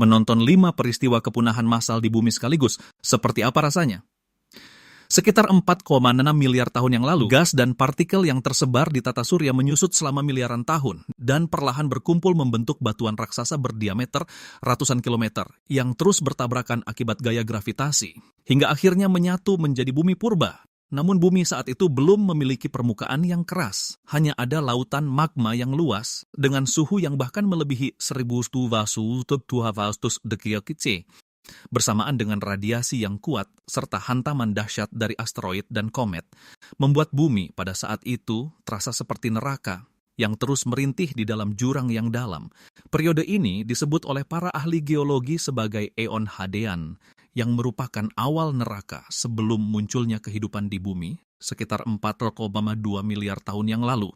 menonton 5 peristiwa kepunahan massal di bumi sekaligus. Seperti apa rasanya? Sekitar 4,6 miliar tahun yang lalu, gas dan partikel yang tersebar di tata surya menyusut selama miliaran tahun dan perlahan berkumpul membentuk batuan raksasa berdiameter ratusan kilometer yang terus bertabrakan akibat gaya gravitasi, hingga akhirnya menyatu menjadi bumi purba. Namun bumi saat itu belum memiliki permukaan yang keras, hanya ada lautan magma yang luas dengan suhu yang bahkan melebihi 1200 degree bersamaan dengan radiasi yang kuat serta hantaman dahsyat dari asteroid dan komet, membuat bumi pada saat itu terasa seperti neraka yang terus merintih di dalam jurang yang dalam. Periode ini disebut oleh para ahli geologi sebagai eon Hadean, yang merupakan awal neraka sebelum munculnya kehidupan di bumi, sekitar 4,2 miliar tahun yang lalu.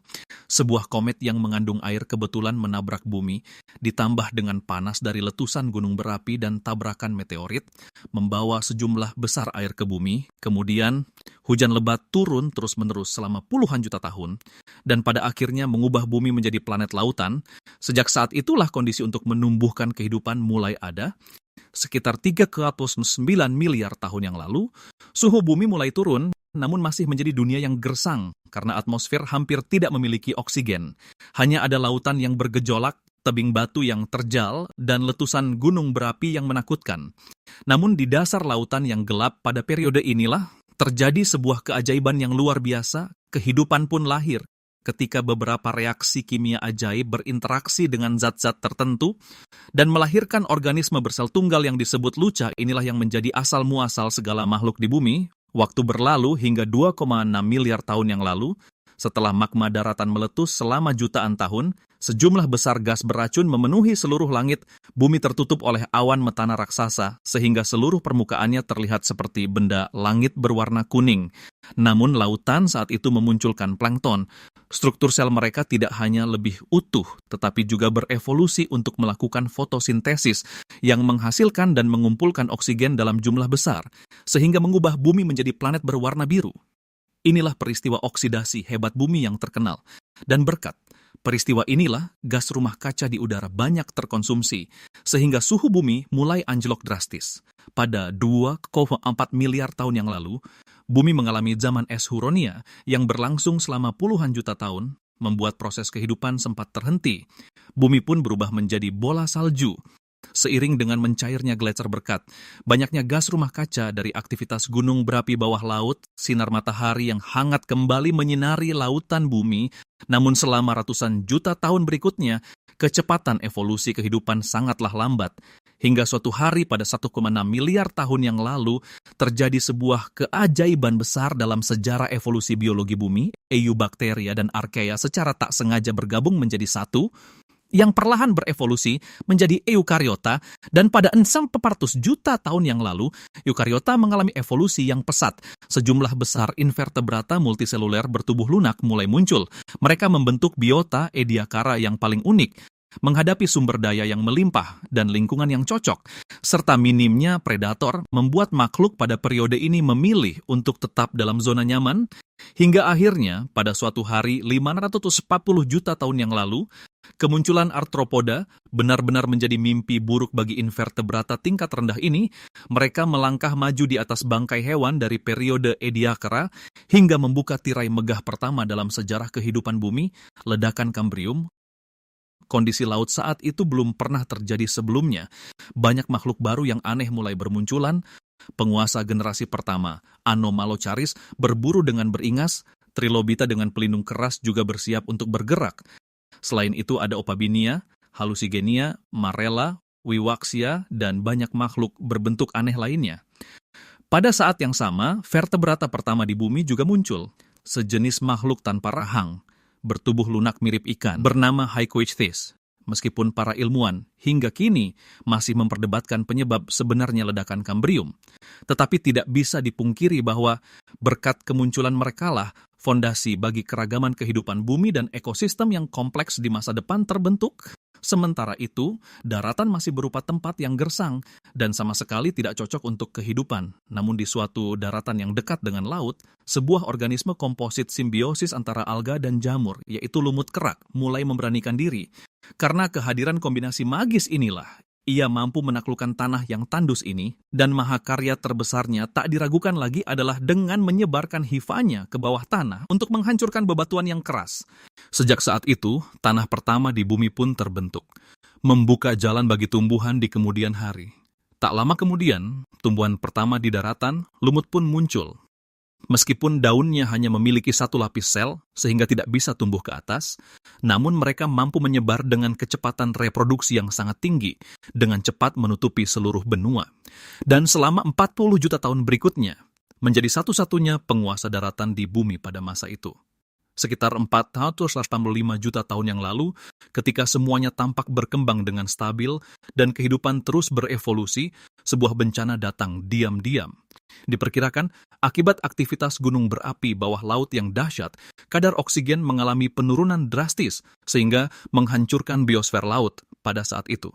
Sebuah komet yang mengandung air kebetulan menabrak bumi, ditambah dengan panas dari letusan gunung berapi dan tabrakan meteorit, membawa sejumlah besar air ke bumi. Kemudian, hujan lebat turun terus-menerus selama puluhan juta tahun, dan pada akhirnya mengubah bumi menjadi planet lautan. Sejak saat itulah kondisi untuk menumbuhkan kehidupan mulai ada. Sekitar 3,9 miliar tahun yang lalu, suhu bumi mulai turun, namun masih menjadi dunia yang gersang karena atmosfer hampir tidak memiliki oksigen. Hanya ada lautan yang bergejolak, tebing batu yang terjal, dan letusan gunung berapi yang menakutkan. Namun di dasar lautan yang gelap pada periode inilah terjadi sebuah keajaiban yang luar biasa, kehidupan pun lahir. Ketika beberapa reaksi kimia ajaib berinteraksi dengan zat-zat tertentu dan melahirkan organisme bersel tunggal yang disebut Luca, inilah yang menjadi asal-muasal segala makhluk di bumi. Waktu berlalu hingga 2,6 miliar tahun yang lalu, setelah magma daratan meletus selama jutaan tahun, sejumlah besar gas beracun memenuhi seluruh langit, bumi tertutup oleh awan metana raksasa, sehingga seluruh permukaannya terlihat seperti benda langit berwarna kuning. Namun lautan saat itu memunculkan plankton. Struktur sel mereka tidak hanya lebih utuh, tetapi juga berevolusi untuk melakukan fotosintesis yang menghasilkan dan mengumpulkan oksigen dalam jumlah besar, sehingga mengubah bumi menjadi planet berwarna biru. Inilah peristiwa oksidasi hebat bumi yang terkenal. Dan berkat peristiwa inilah gas rumah kaca di udara banyak terkonsumsi, sehingga suhu bumi mulai anjlok drastis. Pada 2,4 miliar tahun yang lalu, bumi mengalami zaman es Huronia yang berlangsung selama puluhan juta tahun, membuat proses kehidupan sempat terhenti. Bumi pun berubah menjadi bola salju. Seiring dengan mencairnya gletser berkat, banyaknya gas rumah kaca dari aktivitas gunung berapi bawah laut, sinar matahari yang hangat kembali menyinari lautan bumi, namun selama ratusan juta tahun berikutnya, kecepatan evolusi kehidupan sangatlah lambat. Hingga suatu hari pada 1,6 miliar tahun yang lalu, terjadi sebuah keajaiban besar dalam sejarah evolusi biologi bumi. Eubacteria dan Archaea secara tak sengaja bergabung menjadi satu, yang perlahan berevolusi menjadi eukariota, dan pada 400 juta tahun yang lalu, eukariota mengalami evolusi yang pesat. Sejumlah besar invertebrata multiseluler bertubuh lunak mulai muncul. Mereka membentuk biota ediacara yang paling unik, menghadapi sumber daya yang melimpah dan lingkungan yang cocok, serta minimnya predator membuat makhluk pada periode ini memilih untuk tetap dalam zona nyaman, hingga akhirnya pada suatu hari 540 juta tahun yang lalu, kemunculan arthropoda benar-benar menjadi mimpi buruk bagi invertebrata tingkat rendah ini. Mereka melangkah maju di atas bangkai hewan dari periode Ediacara hingga membuka tirai megah pertama dalam sejarah kehidupan bumi, ledakan Kambrium. Kondisi laut saat itu belum pernah terjadi sebelumnya. Banyak makhluk baru yang aneh mulai bermunculan. Penguasa generasi pertama, Anomalocaris, berburu dengan beringas. Trilobita dengan pelindung keras juga bersiap untuk bergerak. Selain itu ada Opabinia, Hallucigenia, Marella, Wiwaxia, dan banyak makhluk berbentuk aneh lainnya. Pada saat yang sama, vertebrata pertama di bumi juga muncul. Sejenis makhluk tanpa rahang, bertubuh lunak mirip ikan, bernama Hycoichthys. Meskipun para ilmuwan hingga kini masih memperdebatkan penyebab sebenarnya ledakan Kambrium, tetapi tidak bisa dipungkiri bahwa berkat kemunculan merekalah fondasi bagi keragaman kehidupan bumi dan ekosistem yang kompleks di masa depan terbentuk. Sementara itu, daratan masih berupa tempat yang gersang dan sama sekali tidak cocok untuk kehidupan. Namun di suatu daratan yang dekat dengan laut, sebuah organisme komposit simbiosis antara alga dan jamur, yaitu lumut kerak, mulai memberanikan diri. Karena kehadiran kombinasi magis inilah Ia mampu menaklukkan tanah yang tandus ini, dan mahakarya terbesarnya tak diragukan lagi adalah dengan menyebarkan hifanya ke bawah tanah untuk menghancurkan bebatuan yang keras. Sejak saat itu, tanah pertama di bumi pun terbentuk, membuka jalan bagi tumbuhan di kemudian hari. Tak lama kemudian, tumbuhan pertama di daratan, lumut pun muncul. Meskipun daunnya hanya memiliki satu lapis sel, sehingga tidak bisa tumbuh ke atas, namun mereka mampu menyebar dengan kecepatan reproduksi yang sangat tinggi, dengan cepat menutupi seluruh benua. Dan selama 40 juta tahun berikutnya, menjadi satu-satunya penguasa daratan di bumi pada masa itu. Sekitar 485 juta tahun yang lalu, ketika semuanya tampak berkembang dengan stabil dan kehidupan terus berevolusi, sebuah bencana datang diam-diam. Diperkirakan, akibat aktivitas gunung berapi bawah laut yang dahsyat, kadar oksigen mengalami penurunan drastis sehingga menghancurkan biosfer laut pada saat itu.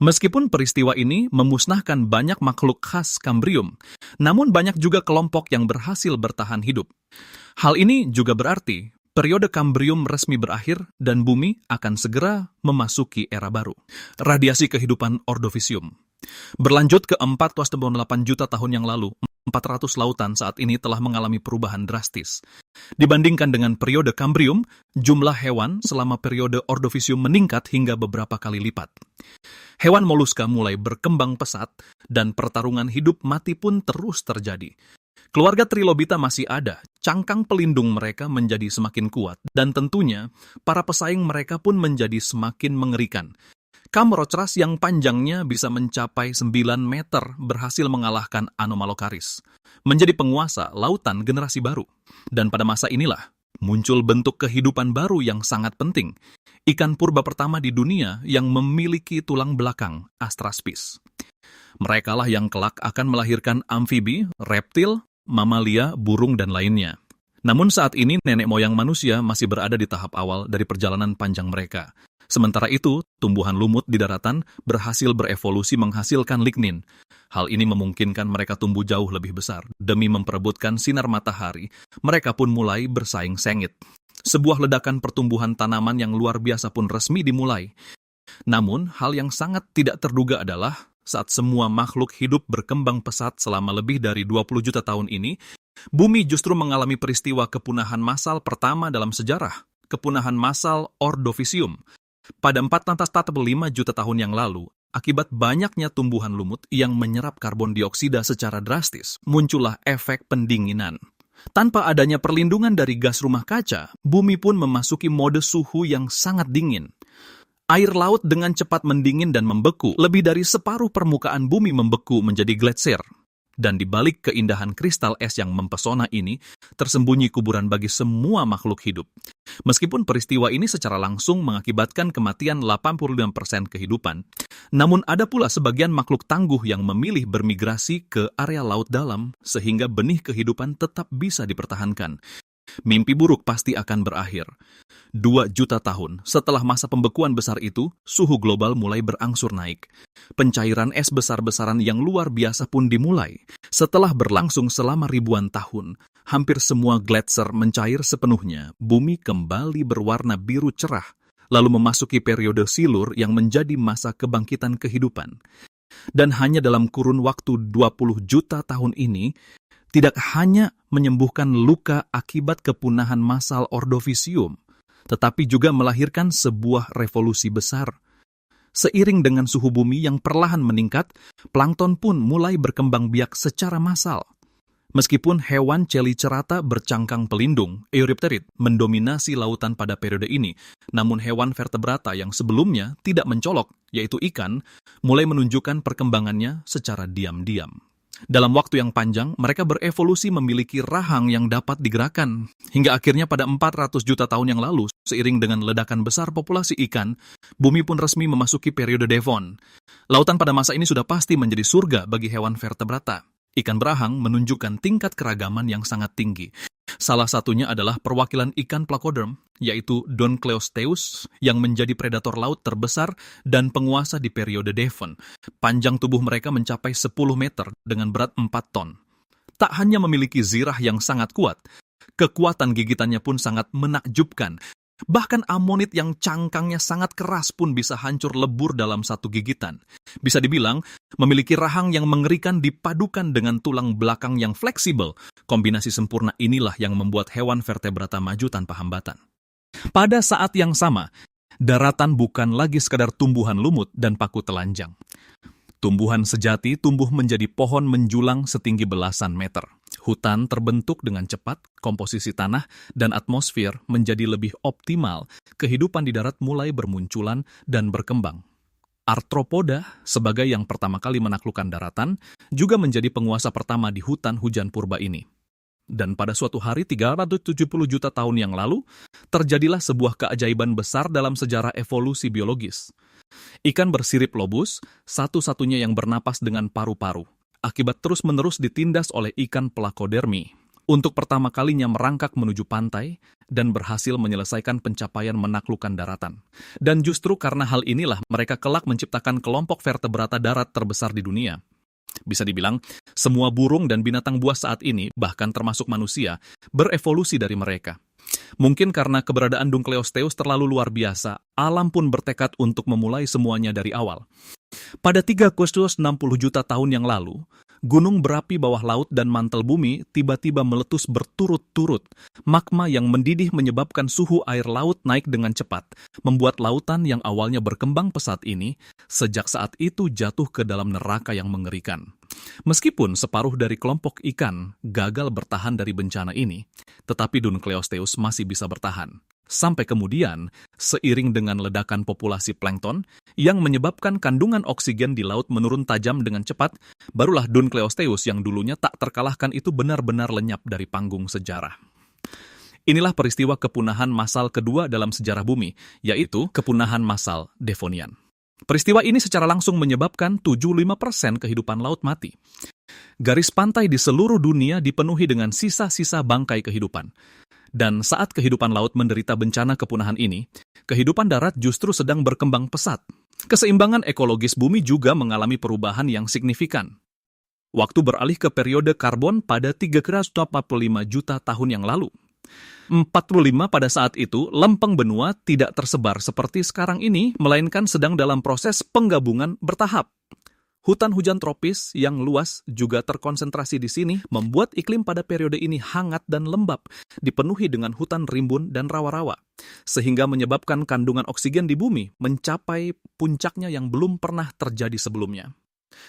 Meskipun peristiwa ini memusnahkan banyak makhluk khas Kambrium, namun banyak juga kelompok yang berhasil bertahan hidup. Hal ini juga berarti periode Kambrium resmi berakhir dan bumi akan segera memasuki era baru. Radiasi kehidupan Ordovisium. Berlanjut ke 4,8 juta tahun yang lalu, 400 lautan saat ini telah mengalami perubahan drastis. Dibandingkan dengan periode Kambrium, jumlah hewan selama periode Ordovisium meningkat hingga beberapa kali lipat. Hewan moluska mulai berkembang pesat dan pertarungan hidup mati pun terus terjadi. Keluarga Trilobita masih ada, cangkang pelindung mereka menjadi semakin kuat, dan tentunya para pesaing mereka pun menjadi semakin mengerikan. Camorochras yang panjangnya bisa mencapai 9 meter berhasil mengalahkan Anomalocaris, menjadi penguasa lautan generasi baru. Dan pada masa inilah, muncul bentuk kehidupan baru yang sangat penting, ikan purba pertama di dunia yang memiliki tulang belakang, Astraspis. Merekalah yang kelak akan melahirkan amfibi, reptil, mamalia, burung, dan lainnya. Namun saat ini nenek moyang manusia masih berada di tahap awal dari perjalanan panjang mereka. Sementara itu, tumbuhan lumut di daratan berhasil berevolusi menghasilkan lignin. Hal ini memungkinkan mereka tumbuh jauh lebih besar. Demi memperebutkan sinar matahari, mereka pun mulai bersaing sengit. Sebuah ledakan pertumbuhan tanaman yang luar biasa pun resmi dimulai. Namun, hal yang sangat tidak terduga adalah saat semua makhluk hidup berkembang pesat selama lebih dari 20 juta tahun ini, bumi justru mengalami peristiwa kepunahan massal pertama dalam sejarah, kepunahan massal Ordovisium. Pada 4,5 juta tahun yang lalu, akibat banyaknya tumbuhan lumut yang menyerap karbon dioksida secara drastis, muncullah efek pendinginan. Tanpa adanya perlindungan dari gas rumah kaca, bumi pun memasuki mode suhu yang sangat dingin. Air laut dengan cepat mendingin dan membeku, lebih dari separuh permukaan bumi membeku menjadi gletser. Dan di balik keindahan kristal es yang mempesona ini, tersembunyi kuburan bagi semua makhluk hidup. Meskipun peristiwa ini secara langsung mengakibatkan kematian 85% kehidupan, namun ada pula sebagian makhluk tangguh yang memilih bermigrasi ke area laut dalam, sehingga benih kehidupan tetap bisa dipertahankan. Mimpi buruk pasti akan berakhir. 2 juta tahun setelah masa pembekuan besar itu, suhu global mulai berangsur naik. Pencairan es besar-besaran yang luar biasa pun dimulai. Setelah berlangsung selama ribuan tahun, hampir semua gletser mencair sepenuhnya. Bumi kembali berwarna biru cerah, lalu memasuki periode silur yang menjadi masa kebangkitan kehidupan. Dan hanya dalam kurun waktu 20 juta tahun ini, tidak hanya menyembuhkan luka akibat kepunahan massal Ordovisium, tetapi juga melahirkan sebuah revolusi besar. Seiring dengan suhu bumi yang perlahan meningkat, plankton pun mulai berkembang biak secara massal. Meskipun hewan celicerata bercangkang pelindung, Eurypterid, mendominasi lautan pada periode ini, namun hewan vertebrata yang sebelumnya tidak mencolok, yaitu ikan, mulai menunjukkan perkembangannya secara diam-diam. Dalam waktu yang panjang, mereka berevolusi memiliki rahang yang dapat digerakkan. Hingga akhirnya pada 400 juta tahun yang lalu, seiring dengan ledakan besar populasi ikan, bumi pun resmi memasuki periode Devon. Lautan pada masa ini sudah pasti menjadi surga bagi hewan vertebrata. Ikan berahang menunjukkan tingkat keragaman yang sangat tinggi. Salah satunya adalah perwakilan ikan placoderm, yaitu Doncleosteus, yang menjadi predator laut terbesar dan penguasa di periode Devon. Panjang tubuh mereka mencapai 10 meter dengan berat 4 ton. Tak hanya memiliki zirah yang sangat kuat, kekuatan gigitannya pun sangat menakjubkan. Bahkan amonit yang cangkangnya sangat keras pun bisa hancur lebur dalam satu gigitan. Bisa dibilang, memiliki rahang yang mengerikan dipadukan dengan tulang belakang yang fleksibel. Kombinasi sempurna inilah yang membuat hewan vertebrata maju tanpa hambatan. Pada saat yang sama, daratan bukan lagi sekadar tumbuhan lumut dan paku telanjang. Tumbuhan sejati tumbuh menjadi pohon menjulang setinggi belasan meter. Hutan terbentuk dengan cepat, komposisi tanah dan atmosfer menjadi lebih optimal, kehidupan di darat mulai bermunculan dan berkembang. Arthropoda, sebagai yang pertama kali menaklukkan daratan, juga menjadi penguasa pertama di hutan hujan purba ini. Dan pada suatu hari 370 juta tahun yang lalu, terjadilah sebuah keajaiban besar dalam sejarah evolusi biologis. Ikan bersirip lobus, satu-satunya yang bernapas dengan paru-paru, akibat terus-menerus ditindas oleh ikan pelakodermi. Untuk pertama kalinya merangkak menuju pantai dan berhasil menyelesaikan pencapaian menaklukkan daratan. Dan justru karena hal inilah mereka kelak menciptakan kelompok vertebrata darat terbesar di dunia. Bisa dibilang, semua burung dan binatang buas saat ini, bahkan termasuk manusia, berevolusi dari mereka. Mungkin karena keberadaan Dunkleosteus terlalu luar biasa, alam pun bertekad untuk memulai semuanya dari awal. Pada 360 juta tahun yang lalu, gunung berapi bawah laut dan mantel bumi tiba-tiba meletus berturut-turut. Magma yang mendidih menyebabkan suhu air laut naik dengan cepat, membuat lautan yang awalnya berkembang pesat ini, sejak saat itu jatuh ke dalam neraka yang mengerikan. Meskipun separuh dari kelompok ikan gagal bertahan dari bencana ini, tetapi Dunkleosteus masih bisa bertahan. Sampai kemudian, seiring dengan ledakan populasi plankton yang menyebabkan kandungan oksigen di laut menurun tajam dengan cepat, barulah Dunkleosteus yang dulunya tak terkalahkan itu benar-benar lenyap dari panggung sejarah. Inilah peristiwa kepunahan massal kedua dalam sejarah bumi, yaitu kepunahan massal Devonian. Peristiwa ini secara langsung menyebabkan 75% kehidupan laut mati. Garis pantai di seluruh dunia dipenuhi dengan sisa-sisa bangkai kehidupan. Dan saat kehidupan laut menderita bencana kepunahan ini, kehidupan darat justru sedang berkembang pesat. Keseimbangan ekologis bumi juga mengalami perubahan yang signifikan. Waktu beralih ke periode karbon pada 345 juta tahun yang lalu. 45 pada saat itu, lempeng benua tidak tersebar seperti sekarang ini, melainkan sedang dalam proses penggabungan bertahap. Hutan hujan tropis yang luas juga terkonsentrasi di sini, membuat iklim pada periode ini hangat dan lembab, dipenuhi dengan hutan rimbun dan rawa-rawa, sehingga menyebabkan kandungan oksigen di bumi mencapai puncaknya yang belum pernah terjadi sebelumnya.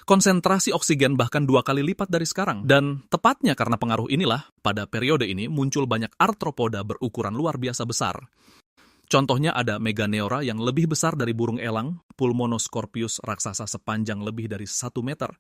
Konsentrasi oksigen bahkan 2 kali lipat dari sekarang, dan tepatnya karena pengaruh inilah, pada periode ini muncul banyak arthropoda berukuran luar biasa besar. Contohnya ada Meganeura yang lebih besar dari burung elang, Pulmonoscorpius raksasa sepanjang lebih dari 1 meter,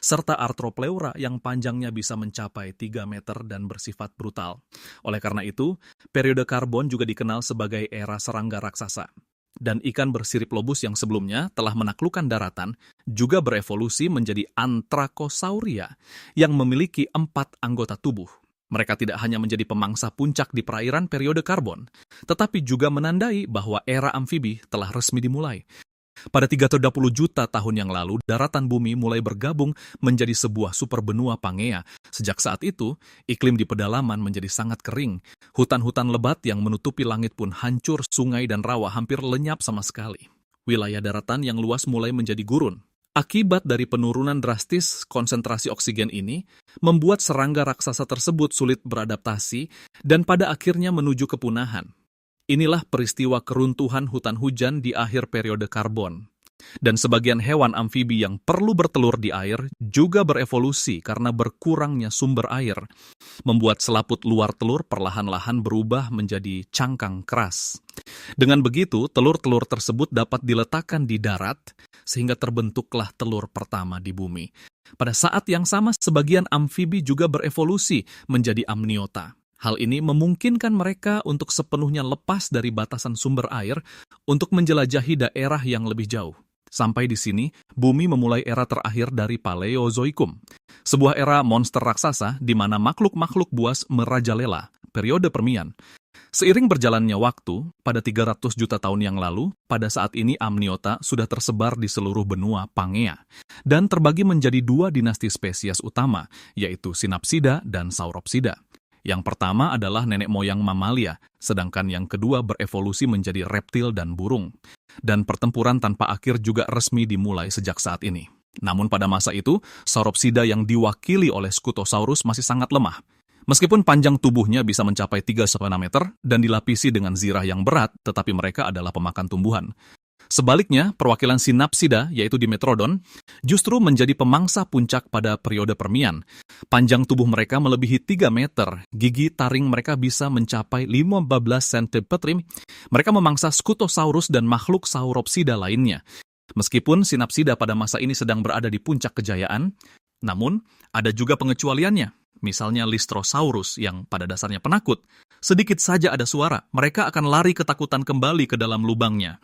serta Arthropleura yang panjangnya bisa mencapai 3 meter dan bersifat brutal. Oleh karena itu, periode karbon juga dikenal sebagai era serangga raksasa. Dan ikan bersirip lobus yang sebelumnya telah menaklukkan daratan juga berevolusi menjadi Anthracosauria yang memiliki 4 anggota tubuh. Mereka tidak hanya menjadi pemangsa puncak di perairan periode karbon, tetapi juga menandai bahwa era amfibi telah resmi dimulai. Pada 330 juta tahun yang lalu, daratan bumi mulai bergabung menjadi sebuah superbenua Pangea. Sejak saat itu, iklim di pedalaman menjadi sangat kering. Hutan-hutan lebat yang menutupi langit pun hancur, sungai dan rawa hampir lenyap sama sekali. Wilayah daratan yang luas mulai menjadi gurun. Akibat dari penurunan drastis konsentrasi oksigen ini, membuat serangga raksasa tersebut sulit beradaptasi dan pada akhirnya menuju kepunahan. Inilah peristiwa keruntuhan hutan hujan di akhir periode karbon. Dan sebagian hewan amfibi yang perlu bertelur di air juga berevolusi karena berkurangnya sumber air, membuat selaput luar telur perlahan-lahan berubah menjadi cangkang keras. Dengan begitu, telur-telur tersebut dapat diletakkan di darat, sehingga terbentuklah telur pertama di bumi. Pada saat yang sama, sebagian amfibi juga berevolusi menjadi amniota. Hal ini memungkinkan mereka untuk sepenuhnya lepas dari batasan sumber air untuk menjelajahi daerah yang lebih jauh. Sampai di sini, bumi memulai era terakhir dari Paleozoikum, sebuah era monster raksasa di mana makhluk-makhluk buas merajalela, periode Permian. Seiring berjalannya waktu, pada 300 juta tahun yang lalu, pada saat ini amniota sudah tersebar di seluruh benua Pangea, dan terbagi menjadi 2 dinasti spesies utama, yaitu Synapsida dan Sauropsida. Yang pertama adalah nenek moyang mamalia, sedangkan yang kedua berevolusi menjadi reptil dan burung. Dan pertempuran tanpa akhir juga resmi dimulai sejak saat ini. Namun pada masa itu, Sauropsida yang diwakili oleh Scutosaurus masih sangat lemah. Meskipun panjang tubuhnya bisa mencapai 3,6 meter dan dilapisi dengan zirah yang berat, tetapi mereka adalah pemakan tumbuhan. Sebaliknya, perwakilan Synapsida, yaitu Dimetrodon, justru menjadi pemangsa puncak pada periode Permian. Panjang tubuh mereka melebihi 3 meter, gigi taring mereka bisa mencapai 15 cm. Mereka memangsa Scutosaurus dan makhluk Sauropsida lainnya. Meskipun Synapsida pada masa ini sedang berada di puncak kejayaan, namun ada juga pengecualiannya. Misalnya Lystrosaurus yang pada dasarnya penakut. Sedikit saja ada suara, mereka akan lari ketakutan kembali ke dalam lubangnya.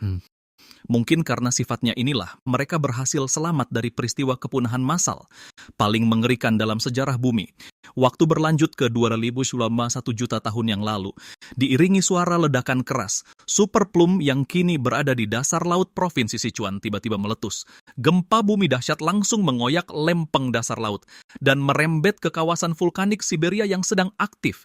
Mungkin karena sifatnya inilah, mereka berhasil selamat dari peristiwa kepunahan massal, paling mengerikan dalam sejarah bumi. Waktu berlanjut ke 2000 selama 1 juta tahun yang lalu, diiringi suara ledakan keras, super plume yang kini berada di dasar laut Provinsi Sichuan tiba-tiba meletus. Gempa bumi dahsyat langsung mengoyak lempeng dasar laut, dan merembet ke kawasan vulkanik Siberia yang sedang aktif.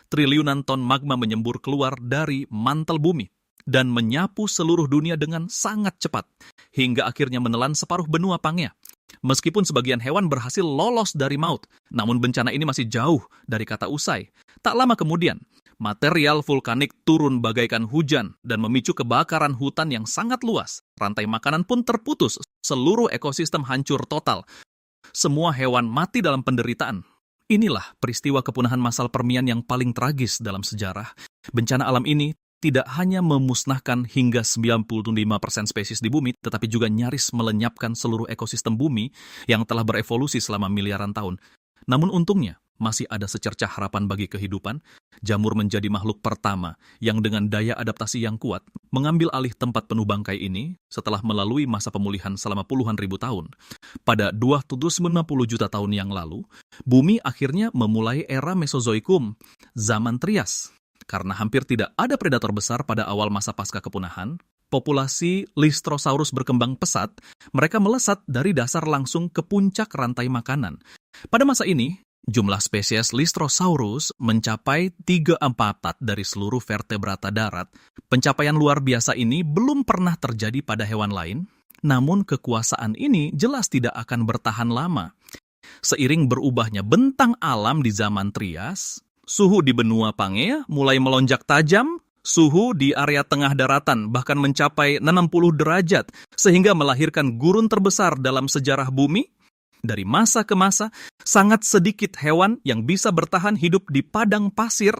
Triliunan ton magma menyembur keluar dari mantel bumi dan menyapu seluruh dunia dengan sangat cepat, hingga akhirnya menelan separuh benua Pangea. Meskipun sebagian hewan berhasil lolos dari maut, namun bencana ini masih jauh dari kata usai. Tak lama kemudian, material vulkanik turun bagaikan hujan dan memicu kebakaran hutan yang sangat luas. Rantai makanan pun terputus, seluruh ekosistem hancur total. Semua hewan mati dalam penderitaan. Inilah peristiwa kepunahan massal Permian yang paling tragis dalam sejarah. Bencana alam ini tidak hanya memusnahkan hingga 95% spesies di bumi, tetapi juga nyaris melenyapkan seluruh ekosistem bumi yang telah berevolusi selama miliaran tahun. Namun untungnya, masih ada secercah harapan bagi kehidupan. Jamur menjadi makhluk pertama yang dengan daya adaptasi yang kuat mengambil alih tempat penuh bangkai ini setelah melalui masa pemulihan selama puluhan ribu tahun. Pada 290 juta tahun yang lalu, bumi akhirnya memulai era Mesozoikum, zaman Trias. Karena hampir tidak ada predator besar pada awal masa pasca kepunahan, populasi Lystrosaurus berkembang pesat, mereka melesat dari dasar langsung ke puncak rantai makanan. Pada masa ini, jumlah spesies Lystrosaurus mencapai 3/4 dari seluruh vertebrata darat. Pencapaian luar biasa ini belum pernah terjadi pada hewan lain, namun kekuasaan ini jelas tidak akan bertahan lama. Seiring berubahnya bentang alam di zaman Trias, suhu di benua Pangea mulai melonjak tajam, suhu di area tengah daratan bahkan mencapai 60 derajat, sehingga melahirkan gurun terbesar dalam sejarah bumi. Dari masa ke masa, sangat sedikit hewan yang bisa bertahan hidup di padang pasir,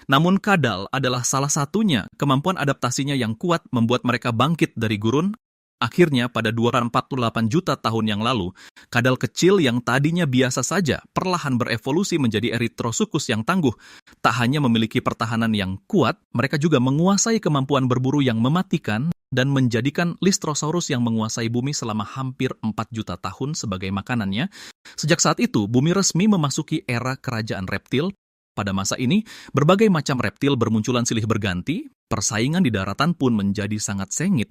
namun kadal adalah salah satunya. Kemampuan adaptasinya yang kuat membuat mereka bangkit dari gurun. Akhirnya pada 248 juta tahun yang lalu, kadal kecil yang tadinya biasa saja perlahan berevolusi menjadi Erythrosuchus yang tangguh. Tak hanya memiliki pertahanan yang kuat, mereka juga menguasai kemampuan berburu yang mematikan dan menjadikan Lystrosaurus yang menguasai bumi selama hampir 4 juta tahun sebagai makanannya. Sejak saat itu, bumi resmi memasuki era kerajaan reptil. Pada masa ini, berbagai macam reptil bermunculan silih berganti, persaingan di daratan pun menjadi sangat sengit.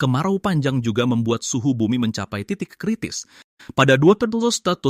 Kemarau panjang juga membuat suhu bumi mencapai titik kritis. Pada 234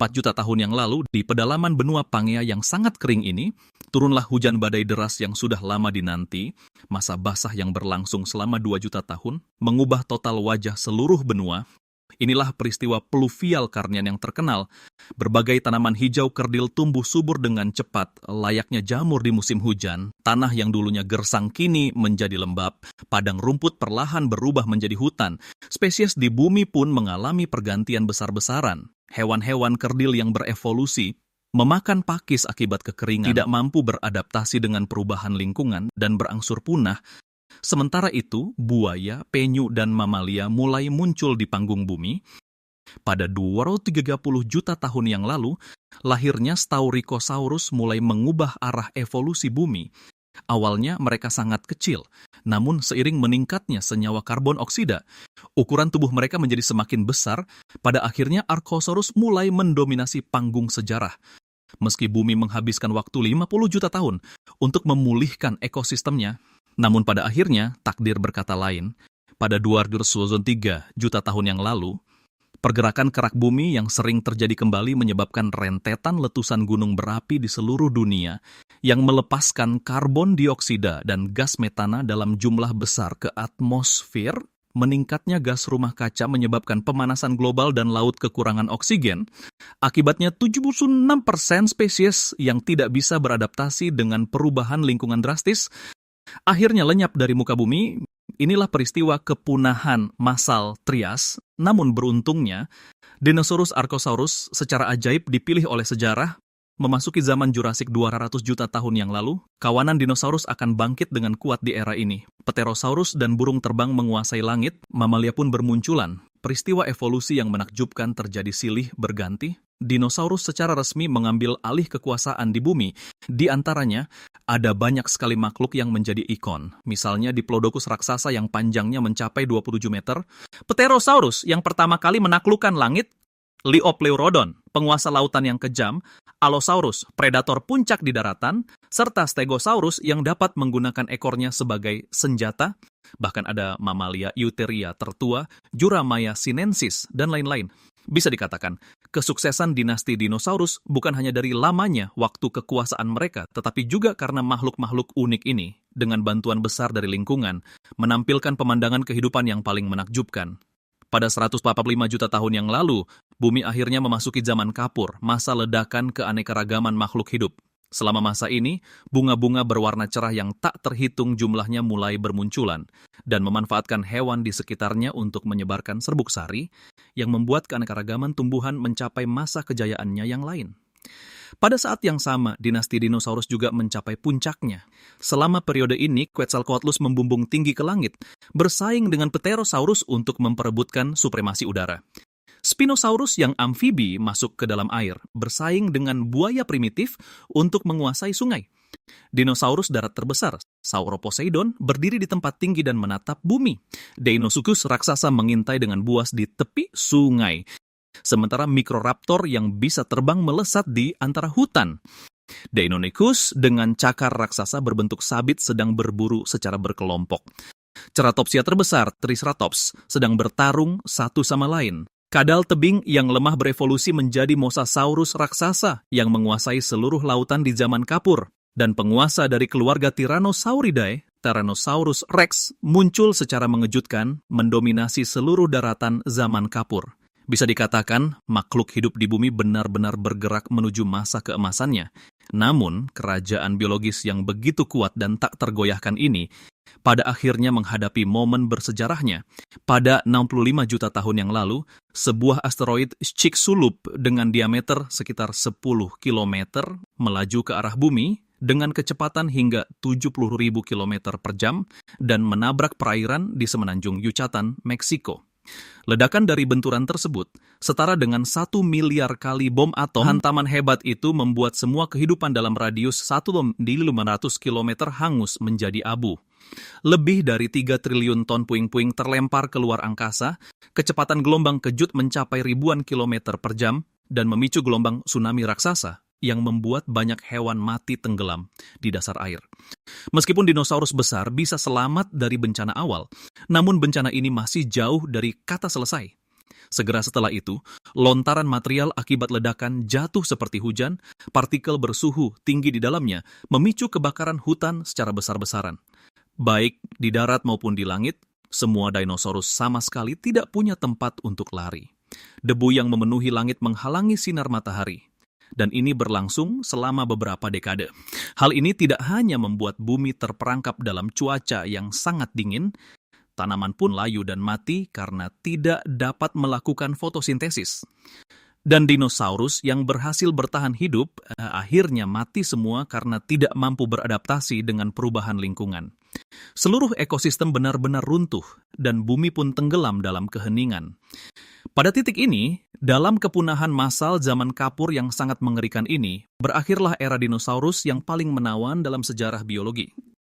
juta tahun yang lalu, di pedalaman benua Pangea yang sangat kering ini, turunlah hujan badai deras yang sudah lama dinanti. Masa basah yang berlangsung selama 2 juta tahun, mengubah total wajah seluruh benua. Inilah peristiwa pluvial Carnian yang terkenal. Berbagai tanaman hijau kerdil tumbuh subur dengan cepat, layaknya jamur di musim hujan. Tanah yang dulunya gersang kini menjadi lembab. Padang rumput perlahan berubah menjadi hutan. Spesies di bumi pun mengalami pergantian besar-besaran. Hewan-hewan kerdil yang berevolusi memakan pakis akibat kekeringan, tidak mampu beradaptasi dengan perubahan lingkungan, dan berangsur punah. Sementara itu, buaya, penyu, dan mamalia mulai muncul di panggung bumi. Pada 230 juta tahun yang lalu, lahirnya Staurikosaurus mulai mengubah arah evolusi bumi. Awalnya mereka sangat kecil, namun seiring meningkatnya senyawa karbon oksida, ukuran tubuh mereka menjadi semakin besar. Pada akhirnya Archosaurus mulai mendominasi panggung sejarah. Meski bumi menghabiskan waktu 50 juta tahun untuk memulihkan ekosistemnya, namun pada akhirnya takdir berkata lain. Pada 203 juta tahun yang lalu, Pergerakan kerak bumi yang sering terjadi kembali menyebabkan rentetan letusan gunung berapi di seluruh dunia yang melepaskan karbon dioksida dan gas metana dalam jumlah besar ke atmosfer. Meningkatnya gas rumah kaca menyebabkan pemanasan global dan laut kekurangan oksigen. Akibatnya 76% spesies yang tidak bisa beradaptasi dengan perubahan lingkungan drastis akhirnya lenyap dari muka bumi. Inilah peristiwa kepunahan massal Trias. Namun beruntungnya, dinosaurus Archosaurus secara ajaib dipilih oleh sejarah. Memasuki zaman Jurassic 200 juta tahun yang lalu, kawanan dinosaurus akan bangkit dengan kuat di era ini. Pterosaurus dan burung terbang menguasai langit, mamalia pun bermunculan. Peristiwa evolusi yang menakjubkan terjadi silih berganti. Dinosaurus secara resmi mengambil alih kekuasaan di bumi. Di antaranya, ada banyak sekali makhluk yang menjadi ikon. Misalnya Diplodocus raksasa yang panjangnya mencapai 27 meter. Pterosaurus yang pertama kali menaklukkan langit. Liopleurodon, penguasa lautan yang kejam, Allosaurus, predator puncak di daratan, serta Stegosaurus yang dapat menggunakan ekornya sebagai senjata. Bahkan ada mamalia Eutheria tertua, Juramaya sinensis, dan lain-lain. Bisa dikatakan, kesuksesan dinasti dinosaurus bukan hanya dari lamanya waktu kekuasaan mereka, tetapi juga karena makhluk-makhluk unik ini, dengan bantuan besar dari lingkungan, menampilkan pemandangan kehidupan yang paling menakjubkan. Pada 145 juta tahun yang lalu, bumi akhirnya memasuki zaman kapur, masa ledakan keanekaragaman makhluk hidup. Selama masa ini, bunga-bunga berwarna cerah yang tak terhitung jumlahnya mulai bermunculan dan memanfaatkan hewan di sekitarnya untuk menyebarkan serbuk sari yang membuat keanekaragaman tumbuhan mencapai masa kejayaannya yang lain. Pada saat yang sama, dinasti dinosaurus juga mencapai puncaknya. Selama periode ini, Quetzalcoatlus membumbung tinggi ke langit, bersaing dengan Pterosaurus untuk memperebutkan supremasi udara. Spinosaurus yang amfibi masuk ke dalam air, bersaing dengan buaya primitif untuk menguasai sungai. Dinosaurus darat terbesar, Sauroposeidon, berdiri di tempat tinggi dan menatap bumi. Deinosuchus raksasa mengintai dengan buas di tepi sungai. Sementara Microraptor yang bisa terbang melesat di antara hutan. Deinonychus dengan cakar raksasa berbentuk sabit sedang berburu secara berkelompok. Ceratopsia terbesar, Triceratops, sedang bertarung satu sama lain. Kadal tebing yang lemah berevolusi menjadi Mosasaurus raksasa yang menguasai seluruh lautan di zaman kapur. Dan penguasa dari keluarga Tyrannosauridae, Tyrannosaurus Rex, muncul secara mengejutkan mendominasi seluruh daratan zaman kapur. Bisa dikatakan, makhluk hidup di bumi benar-benar bergerak menuju masa keemasannya. Namun, kerajaan biologis yang begitu kuat dan tak tergoyahkan ini, pada akhirnya menghadapi momen bersejarahnya. Pada 65 juta tahun yang lalu, sebuah asteroid Chicxulub dengan diameter sekitar 10 km melaju ke arah bumi dengan kecepatan hingga 70.000 km per jam dan menabrak perairan di semenanjung Yucatan, Meksiko. Ledakan dari benturan tersebut setara dengan 1 miliar kali bom atom. Hantaman hebat itu membuat semua kehidupan dalam radius 1.500 km hangus menjadi abu. Lebih dari 3 triliun ton puing-puing terlempar keluar angkasa, kecepatan gelombang kejut mencapai ribuan kilometer per jam, dan memicu gelombang tsunami raksasa yang membuat banyak hewan mati tenggelam di dasar air. Meskipun dinosaurus besar bisa selamat dari bencana awal, namun bencana ini masih jauh dari kata selesai. Segera setelah itu, lontaran material akibat ledakan jatuh seperti hujan, partikel bersuhu tinggi di dalamnya memicu kebakaran hutan secara besar-besaran. Baik di darat maupun di langit, semua dinosaurus sama sekali tidak punya tempat untuk lari. Debu yang memenuhi langit menghalangi sinar matahari. Dan ini berlangsung selama beberapa dekade. Hal ini tidak hanya membuat bumi terperangkap dalam cuaca yang sangat dingin, tanaman pun layu dan mati karena tidak dapat melakukan fotosintesis. Dan dinosaurus yang berhasil bertahan hidup akhirnya mati semua karena tidak mampu beradaptasi dengan perubahan lingkungan. Seluruh ekosistem benar-benar runtuh dan bumi pun tenggelam dalam keheningan. Pada titik ini, dalam kepunahan massal zaman kapur yang sangat mengerikan ini, berakhirlah era dinosaurus yang paling menawan dalam sejarah biologi.